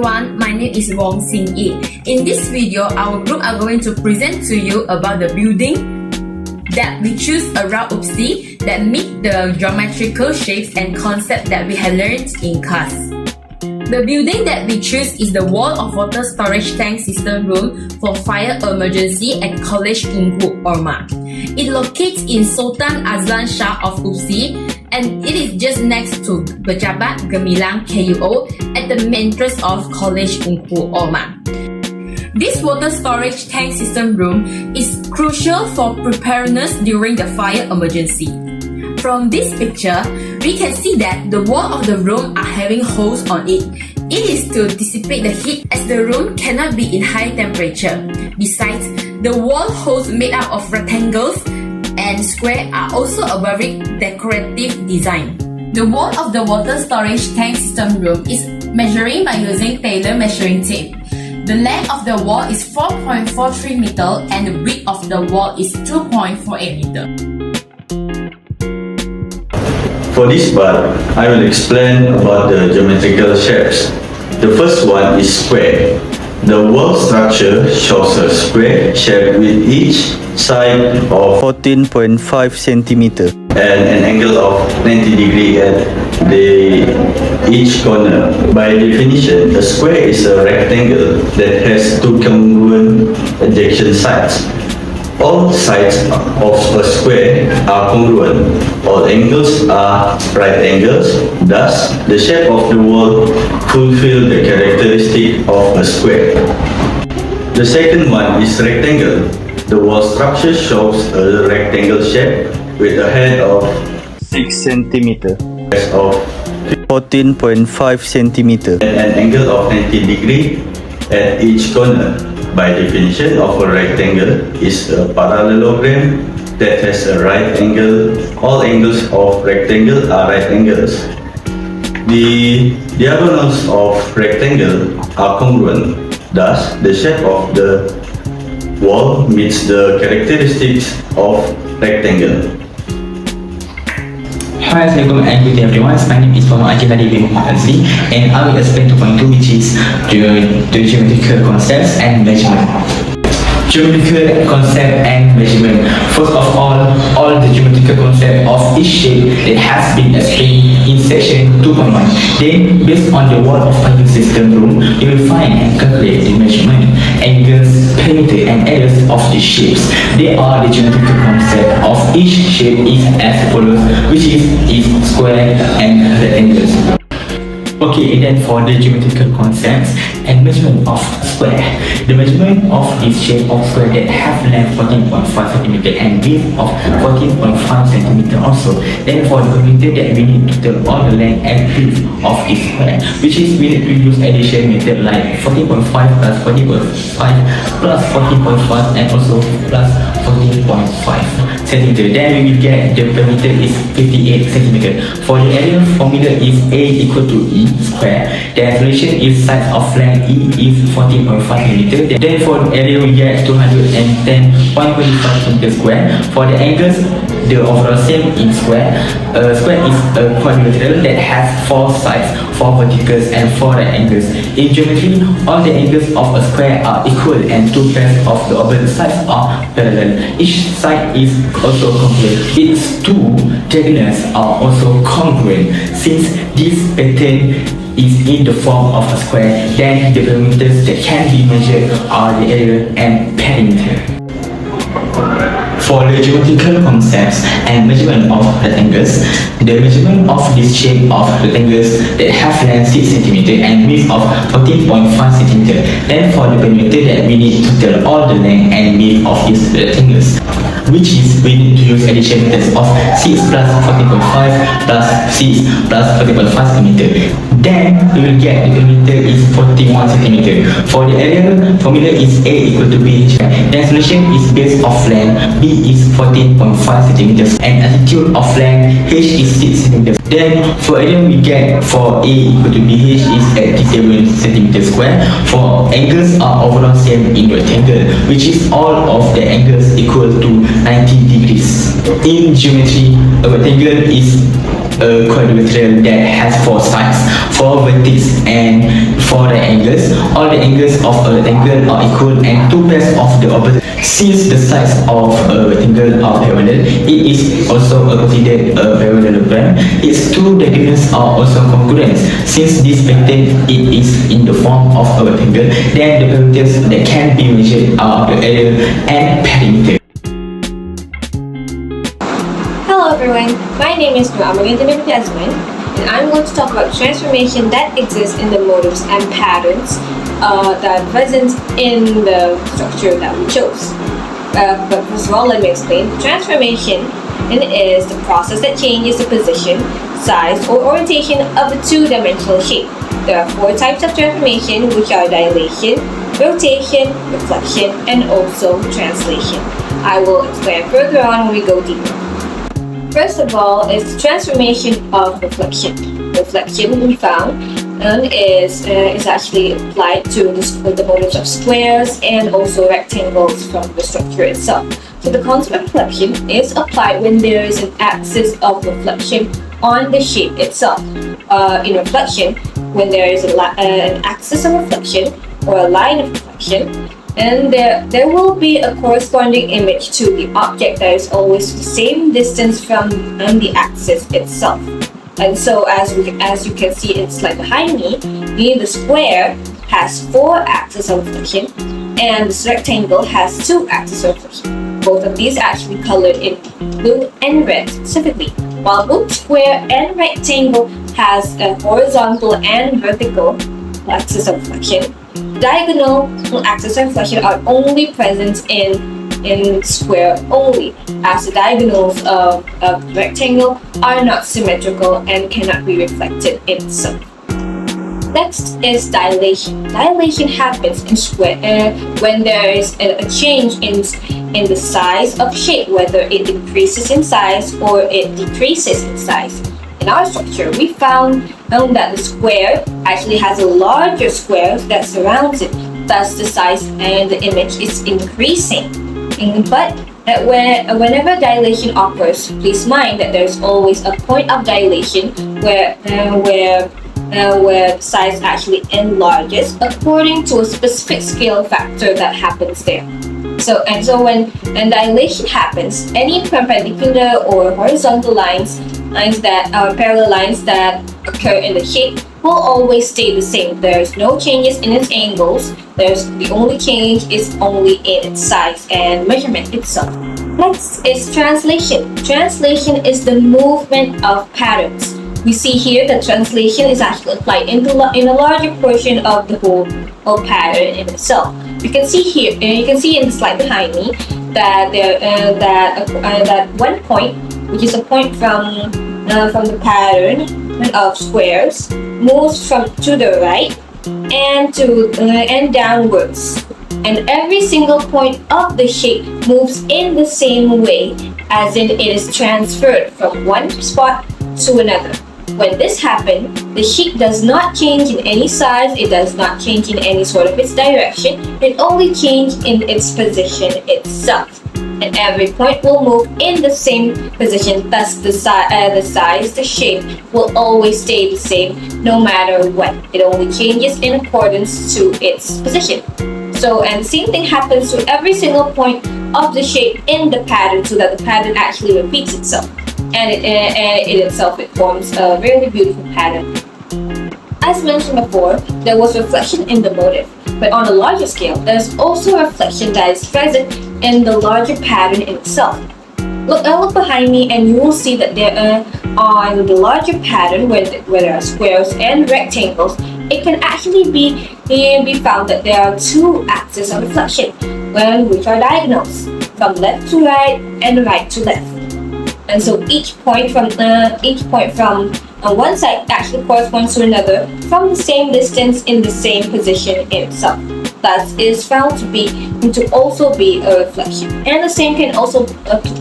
everyone, my name is Wong Xin-Yi. In this video, our group are going to present to you about the building that we choose around UPSI that meet the geometrical shapes and concept that we have learned in class. The building that we choose is the Wall of Water Storage Tank System Room for Fire Emergency at College Ungu, Orma. It locates in Sultan Azlan Shah of UPSI, and it is just next to Pejabat Gemilang KUO at the main entrance of College Ungu, Orma. This water storage tank system room is crucial for preparedness during the fire emergency. From this picture, we can see that the wall of the room are having holes on it. It is to dissipate the heat as the room cannot be in high temperature. Besides, the wall holes made up of rectangles and square are also a very decorative design. The wall of the water storage tank system room is measuring by using Taylor measuring tape. The length of the wall is 4.43 meter and the width of the wall is 2.48 meter. For this part, I will explain about the geometrical shapes. The first one is square. The wall structure shows a square shape with each side of 14.5 cm and an angle of 90 degrees at each corner. By definition, a square is a rectangle that has two congruent adjacent sides. All sides of a square are congruent. All angles are right angles. Thus, the shape of the wall fulfills the characteristic of a square. The second one is rectangle. The wall structure shows a rectangle shape with a head of 6 cm, base of 14.5 cm, and an angle of 90 degrees at each corner. By definition of a rectangle is a parallelogram that has a right angle. All angles of rectangle are right angles. The diagonals of rectangle are congruent. Thus, the shape of the wall meets the characteristics of rectangle. Hi, assalamualaikum and good day everyone. My name is HADI HAZLY and I will explain 2.2, which is the geometrical concepts and measurement. Geometrical concept and measurement. First of all the geometrical concept of each shape that has been explained in section 2.1. Then, based on the wall of a system room, you will find and calculate the measurement, angles, perimeter, and areas of the shapes. They are the geometrical concept of each shape is as follows, which is square and rectangles. Okay, and then for the geometrical concepts and measurement of square. The measurement of this shape of square that have length 14.5 cm and width of 14.5 cm also. Then for the perimeter that we need to tell all the length and width of this square, which is we need to use addition method like 14.5 plus 14.5 plus 14.5 and also plus 14.5 cm. Then we will get the perimeter is 58 cm. For the area formula is A equal to E square. The definition is side of length E is 14.5 mm. Then for the area we get 210.25 cm square. For the angles, the overall same in square. Square is a quadrilateral that has 4 sides, 4 verticals and 4 right angles. In geometry, all the angles of a square are equal and 2 pairs of the opposite sides are parallel. Each side is also congruent. Its 2 diagonals are also congruent. Since this pattern is in the form of a square, then the parameters that can be measured are the area and perimeter. For the geometrical concepts and measurement of rectangles, the measurement of this shape of rectangles that have length 6 cm and width of 14.5 cm. Then for the perimeter that we need to tell all the length and width of these rectangles, which is we need to use addition methods of 6 plus 14.5 plus 6 plus 14.5 cm. Then we will get the perimeter is 41 cm. For the area, formula is A equal to B. Definition is base of length, B is 14.5 cm and altitude of length H is 6 cm. Then for area we get for A equal to BH is 87 cm square. For angles are overall same in rectangle, which is all of the angles equal to 90 degrees. In geometry, a rectangle is a quadrilateral that has 4 sides. 4 vertices, and for the angles, all the angles of a rectangle are equal and 2 pairs of the opposite. Since the sides of a rectangle are parallel, it is also considered a parallelogram. Its two diagonals are also congruent. Since this pattern it is in the form of a rectangle, then the parameters that can be measured are the area and perimeter. Hello everyone, my name is AMALINA AZMAN, and I'm going to talk about transformation that exists in the motifs and patterns that are present in the structure that we chose. But first of all, let me explain. Transformation is the process that changes the position, size, or orientation of a two-dimensional shape. There are 4 types of transformation, which are dilation, rotation, reflection, and also translation. I will explain further on when we go deeper. First of all is the transformation of reflection. Reflection, we found, is actually applied to the motifs of squares and also rectangles from the structure itself. So the concept of reflection is applied when there is an axis of reflection on the shape itself. In reflection, when there is an axis of reflection or a line of reflection, and there will be a corresponding image to the object that is always the same distance from the axis itself. And so as you can see in the slide behind me, the square has 4 axes of reflection and this rectangle has 2 axes of reflection. Both of these are actually colored in blue and red specifically. While both square and rectangle has a horizontal and vertical axis of reflection, diagonal axis of reflection are only present in square only, as the diagonals of rectangle are not symmetrical and cannot be reflected in itself. Next is dilation. Dilation happens in square when there is a change in the size of shape, whether it increases in size or it decreases in size. In our structure, we found that the square actually has a larger square that surrounds it, thus the size and the image is increasing. But whenever dilation occurs, please mind that there's always a point of dilation where the size actually enlarges according to a specific scale factor that happens there. So when dilation happens, any perpendicular or horizontal lines that are parallel lines that occur in the shape will always stay the same. There's no changes in its angles. The only change is only in its size and measurement itself. Next is translation. Translation is the movement of patterns. We see here that translation is actually applied in a larger portion of the whole pattern in itself. You can see here, you can see in the slide behind me that that one point, which is a point from the pattern of squares, moves to the right and downwards, and every single point of the shape moves in the same way, as in it is transferred from one spot to another. When this happens, the shape does not change in any size, it does not change in any sort of its direction, it only changes in its position itself. And every point will move in the same position, thus the size, the shape will always stay the same no matter what. It only changes in accordance to its position. So, and the same thing happens to every single point of the shape in the pattern, so that the pattern actually repeats itself. And it forms a really beautiful pattern. As mentioned before, there was reflection in the motif, but on a larger scale, there's also a reflection that is present in the larger pattern in itself. Look behind me and you will see that on the larger pattern where there are squares and rectangles, it can actually be found that there are 2 axes of reflection, which are diagonals, from left to right and right to left. And so each point from one side actually corresponds to another from the same distance in the same position in itself. Thus, it is found to also be a reflection. And the same can also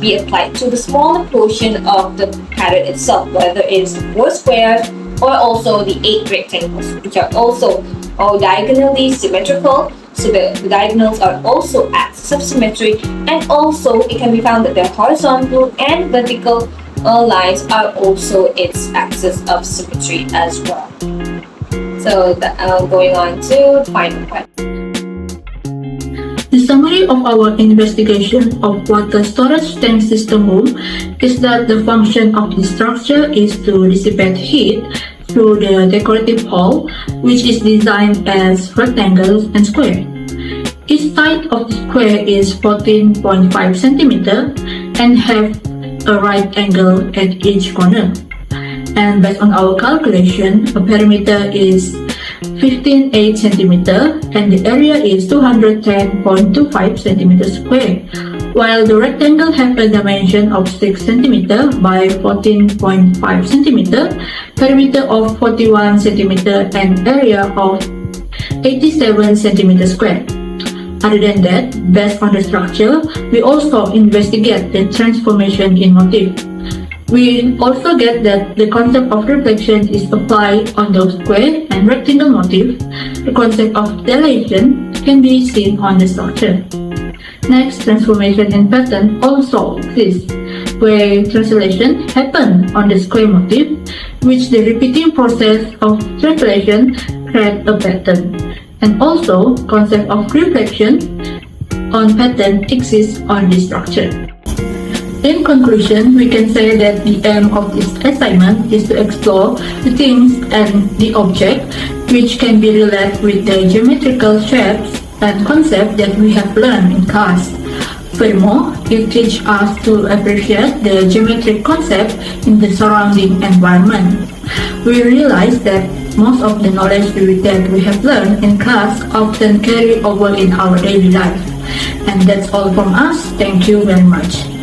be applied to the smaller portion of the pattern itself, whether it is the 4 squares or also the 8 rectangles, which are also all diagonally symmetrical. So the diagonals are also axes of symmetry, and also it can be found that the horizontal and vertical lines are also its axis of symmetry as well. So going on to the final part. The summary of our investigation of water storage tank system room is that the function of the structure is to dissipate heat through the decorative hole, which is designed as rectangle and square. Each side of the square is 14.5 cm and have a right angle at each corner. And based on our calculation, a perimeter is 15.8 cm and the area is 210.25 cm square, while the rectangle have a dimension of 6 cm by 14.5 cm, perimeter of 41 cm and area of 87 cm square. Other than that, based on the structure, we also investigate the transformation in motif. We also get that the concept of reflection is applied on the square and rectangle motif. The concept of dilation can be seen on the structure. Next, transformation in pattern also exists, where translation happens on the square motif, which the repeating process of translation creates a pattern. And also, concept of reflection on pattern exists on the structure. In conclusion, we can say that the aim of this assignment is to explore the things and the object which can be related with the geometrical shapes and concepts that we have learned in class. Furthermore, it teaches us to appreciate the geometric concept in the surrounding environment. We realize that most of the knowledge that we have learned in class often carry over in our daily life. And that's all from us. Thank you very much.